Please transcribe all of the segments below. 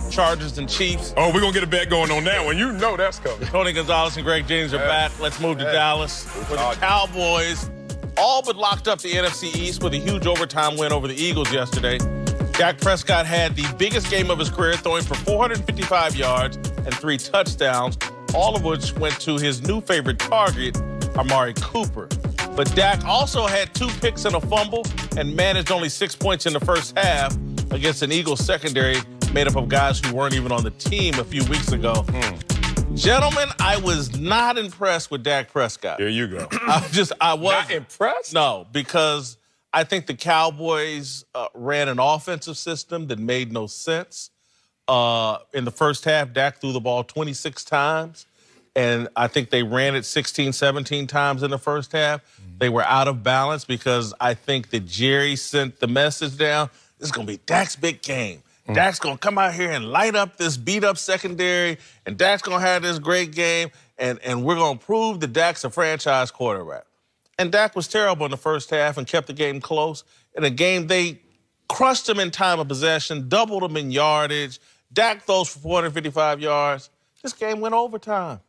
Chargers and Chiefs. Oh, we're going to get a bet going on that one. You know that's coming. Tony Gonzalez and Greg Jennings are back. Let's move to Dallas, where the Cowboys all but locked up the NFC East with a huge overtime win over the Eagles yesterday. Dak Prescott had the biggest game of his career, throwing for 455 yards and 3 touchdowns, all of which went to his new favorite target, Amari Cooper. But Dak also had 2 picks and a fumble and managed only 6 points in the first half against an Eagles secondary made up of guys who weren't even on the team a few weeks ago. Gentlemen, I was not impressed with Dak Prescott. There you go. I was not impressed? No, because I think the Cowboys ran an offensive system that made no sense. In the first half, Dak threw the ball 26 times, and I think they ran it 16, 17 times in the first half. They were out of balance because I think that Jerry sent the message down, this is going to be Dak's big game. Dak's going to come out here and light up this beat-up secondary, and Dak's going to have this great game, and we're going to prove that Dak's a franchise quarterback. And Dak was terrible in the first half and kept the game close. In a game, they crushed him in time of possession, doubled him in yardage. Dak throws for 455 yards. This game went overtime.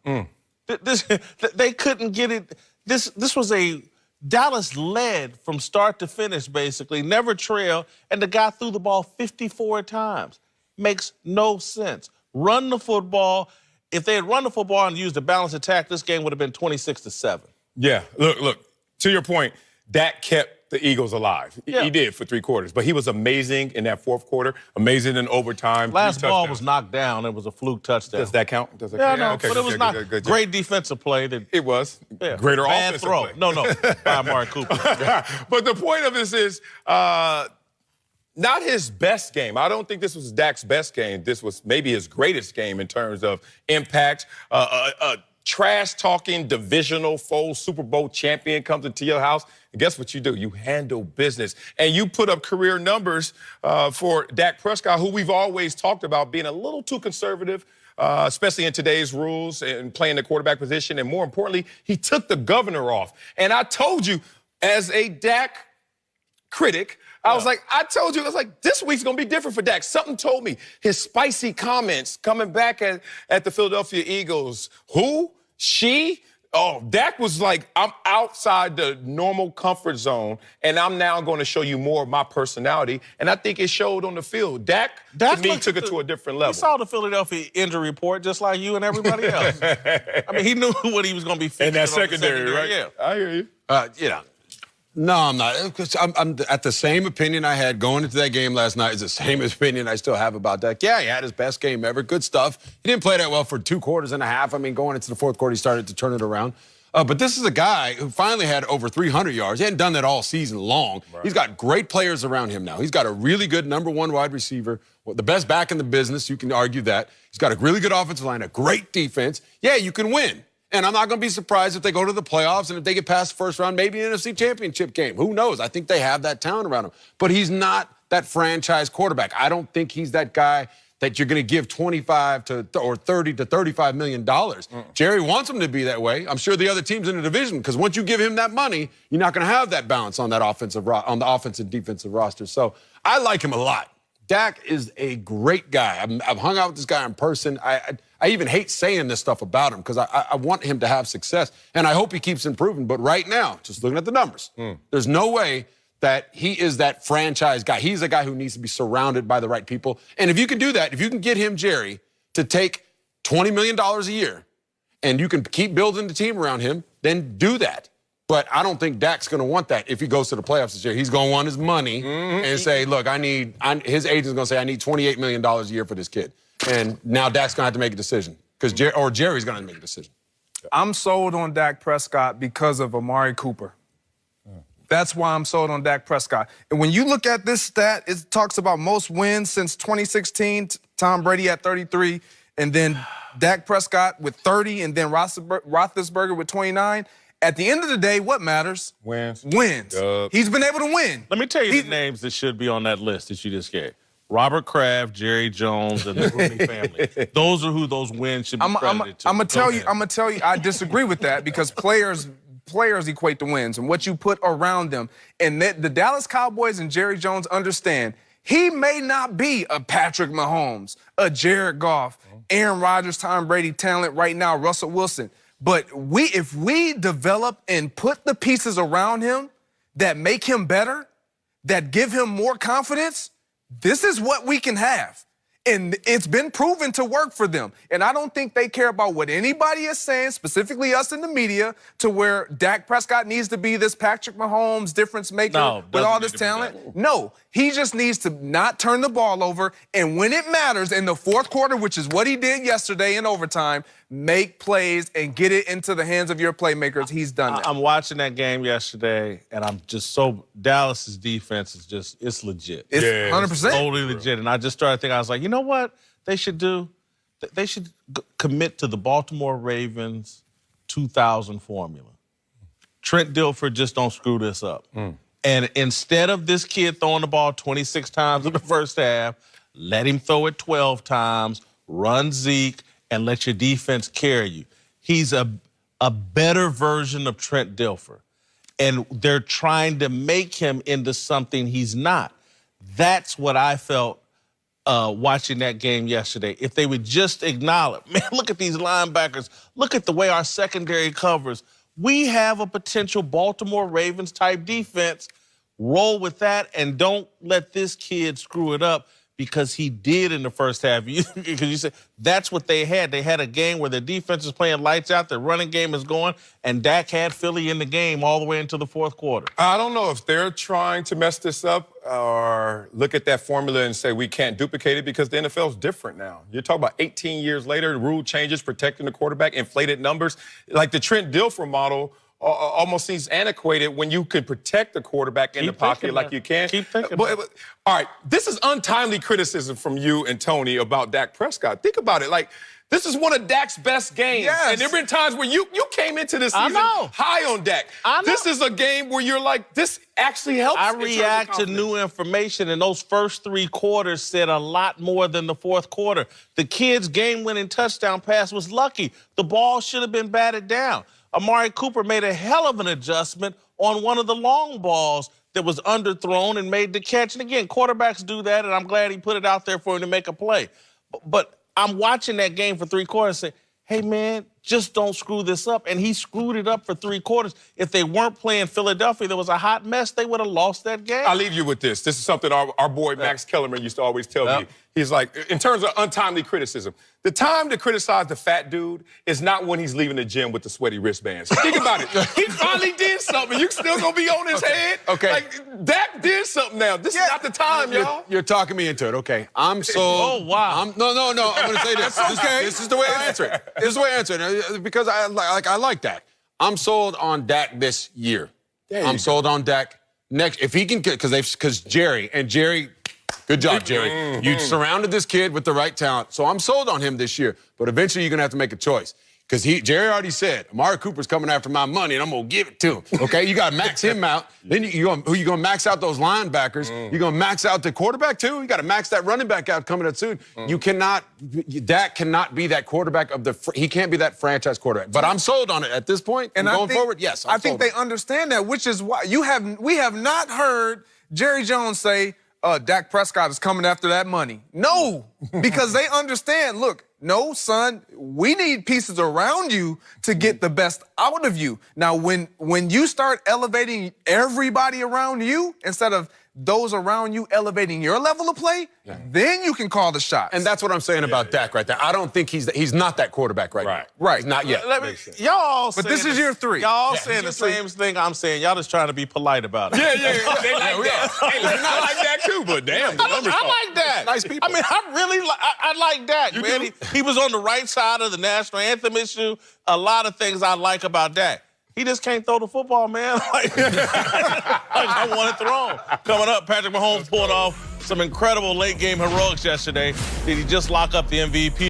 They couldn't get it. This was a Dallas led from start to finish, basically, never trailed, and the guy threw the ball 54 times. Makes no sense. Run the football. If they had run the football and used a balanced attack, this game would have been 26-7. Yeah, look, to your point, Dak kept the Eagles alive. Yeah. He did for 3 quarters, but he was amazing in that fourth quarter, amazing in overtime. Last ball was knocked down. It was a fluke touchdown. Does that count? Does that Yeah, count? no, Okay, but it was not great defensive play. It was. Yeah. Greater Bad offensive throw. play. No, by Amari Cooper. But the point of this is not his best game. I don't think this was Dak's best game. This was maybe his greatest game in terms of impact. Trash-talking divisional foe Super Bowl champion comes into your house, and guess what you do? You handle business. And you put up career numbers for Dak Prescott, who we've always talked about being a little too conservative, especially in today's rules and playing the quarterback position. And more importantly, he took the governor off. And I told you, as a Dak critic, I was like, this week's going to be different for Dak. Something told me his spicy comments coming back at the Philadelphia Eagles. Who? She? Oh, Dak was like, I'm outside the normal comfort zone, and I'm now going to show you more of my personality. And I think it showed on the field. Dak to me, took it to a different level. He saw the Philadelphia injury report just like you and everybody else. I mean, he knew what he was going to be fixing. In that secondary, right? Yeah. I hear you. No, I'm not. Because I'm at the same opinion I had going into that game last night is the same opinion I still have about Dak. Yeah, he had his best game ever. Good stuff. He didn't play that well for 2 quarters and a half. I mean, going into the fourth quarter, he started to turn it around. But this is a guy who finally had over 300 yards. He hadn't done that all season long. Right. He's got great players around him now. He's got a really good #1 wide receiver, the best back in the business. You can argue that. He's got a really good offensive line, a great defense. Yeah, you can win. And I'm not going to be surprised if they go to the playoffs and if they get past the first round, maybe an NFC championship game. Who knows? I think they have that talent around him. But he's not that franchise quarterback. I don't think he's that guy that you're going to give $25 or $30 to $35 million. Jerry wants him to be that way. I'm sure the other teams in the division, because once you give him that money, you're not going to have that balance on that on the offensive defensive roster. So I like him a lot. Dak is a great guy. I've hung out with this guy in person. I even hate saying this stuff about him because I want him to have success, and I hope he keeps improving. But right now, just looking at the numbers, there's no way that he is that franchise guy. He's a guy who needs to be surrounded by the right people. And if you can do that, if you can get him, Jerry, to take $20 million a year, and you can keep building the team around him, then do that. But I don't think Dak's going to want that if he goes to the playoffs this year. He's going to want his money and say, look, his agent's going to say, I need $28 million a year for this kid. And now Dak's going to have to make a decision because Jerry's going to make a decision. I'm sold on Dak Prescott because of Amari Cooper. That's why I'm sold on Dak Prescott. And when you look at this stat, it talks about most wins since 2016. Tom Brady at 33, and then Dak Prescott with 30, and then Roethlisberger with 29. At the end of the day, what matters? Wins. He's been able to win. Let me tell you the names that should be on that list that you just gave. Robert Kraft, Jerry Jones, and the Rooney family. Those are who those wins should be credited to. I'm gonna tell you, I disagree with that because players equate to wins and what you put around them. And the Dallas Cowboys and Jerry Jones understand He may not be a Patrick Mahomes, a Jared Goff, Aaron Rodgers, Tom Brady talent right now, Russell Wilson. But if we develop and put the pieces around him that make him better, that give him more confidence, this is what we can have. And it's been proven to work for them. And I don't think they care about what anybody is saying, specifically us in the media, to where Dak Prescott needs to be this Patrick Mahomes difference maker with all this talent. No, he just needs to not turn the ball over. And when it matters in the fourth quarter, which is what he did yesterday in overtime, make plays and get it into the hands of your playmakers. He's done that. I'm watching that game yesterday, and I'm just Dallas's defense is just, it's legit. It's 100%. Totally legit. And I just started thinking, I was like, you know what they should do? They should commit to the Baltimore Ravens 2000 formula. Trent Dilfer, just don't screw this up. And instead of this kid throwing the ball 26 times in the first half, let him throw it 12 times, run Zeke, and let your defense carry you. He's a better version of Trent Dilfer. And they're trying to make him into something he's not. That's what I felt watching that game yesterday. If they would just acknowledge, man, look at these linebackers. Look at the way our secondary covers. We have a potential Baltimore Ravens type defense. Roll with that and don't let this kid screw it up, because he did in the first half. Because you said that's what they had. They had a game where their defense is playing lights out, their running game is going, and Dak had Philly in the game all the way into the fourth quarter. I don't know if they're trying to mess this up or look at that formula and say we can't duplicate it, because the NFL's different now. You're talking about 18 years later, rule changes, protecting the quarterback, inflated numbers. Like the Trent Dilfer model almost seems antiquated when you can protect the quarterback in the pocket like you can. Keep thinking. But, all right, this is untimely criticism from you and Tony about Dak Prescott. Think about it. Like, this is one of Dak's best games. Yes. And there have been times where you came into this season high on Dak. This is a game where you're like, this actually helps. I react to new information, and those first three quarters said a lot more than the fourth quarter. The kid's game-winning touchdown pass was lucky. The ball should have been batted down. Amari Cooper made a hell of an adjustment on one of the long balls that was underthrown and made the catch. And again, quarterbacks do that, and I'm glad he put it out there for him to make a play. But I'm watching that game for three quarters and say, hey, man, just don't screw this up. And he screwed it up for three quarters. If they weren't playing Philadelphia, there was a hot mess, they would have lost that game. I'll leave you with this. This is something our boy Max Kellerman used to always tell me. He's like, in terms of untimely criticism, the time to criticize the fat dude is not when he's leaving the gym with the sweaty wristbands. Think about it. He finally did something. You still gonna be on his head? Okay. Like, Dak did something now. This is not the time, y'all. You're talking me into it. Okay. I'm sold. Oh, wow. No. I'm going to say this. This is the way I answer it. This is the way I answer it. Because I like Dak. I'm sold on Dak this year. I'm sold on Dak next. If he can get, because Jerry, good job, Jerry. You surrounded this kid with the right talent. So I'm sold on him this year. But eventually you're going to have to make a choice. Because Jerry already said, Amari Cooper's coming after my money, and I'm going to give it to him. Okay? You got to max him out. Then you going to max out those linebackers. You're going to max out the quarterback, too. You got to max that running back out coming up soon. Dak cannot be that quarterback he can't be that franchise quarterback. But I'm sold on it at this point. And going forward, yes, I think they understand that, which is why we have not heard Jerry Jones say, Dak Prescott is coming after that money. No, because they understand, look, no, son, we need pieces around you to get the best out of you. Now, when you start elevating everybody around you instead of those around you elevating your level of play, then you can call the shots. And that's what I'm saying about Dak right there. I don't think he's not that quarterback right now. Right. Not yet. Y'all but this is year three. Y'all saying the same thing I'm saying. Y'all just trying to be polite about it. Yeah. They like that. Hey, I like Dak too, but damn. I like Dak. Nice people. I mean, I like Dak, man. He was on the right side of the national anthem issue. A lot of things I like about Dak. He just can't throw the football, man. Like I want it thrown. Coming up, Patrick Mahomes pulled off some incredible late-game heroics yesterday. Did he just lock up the MVP?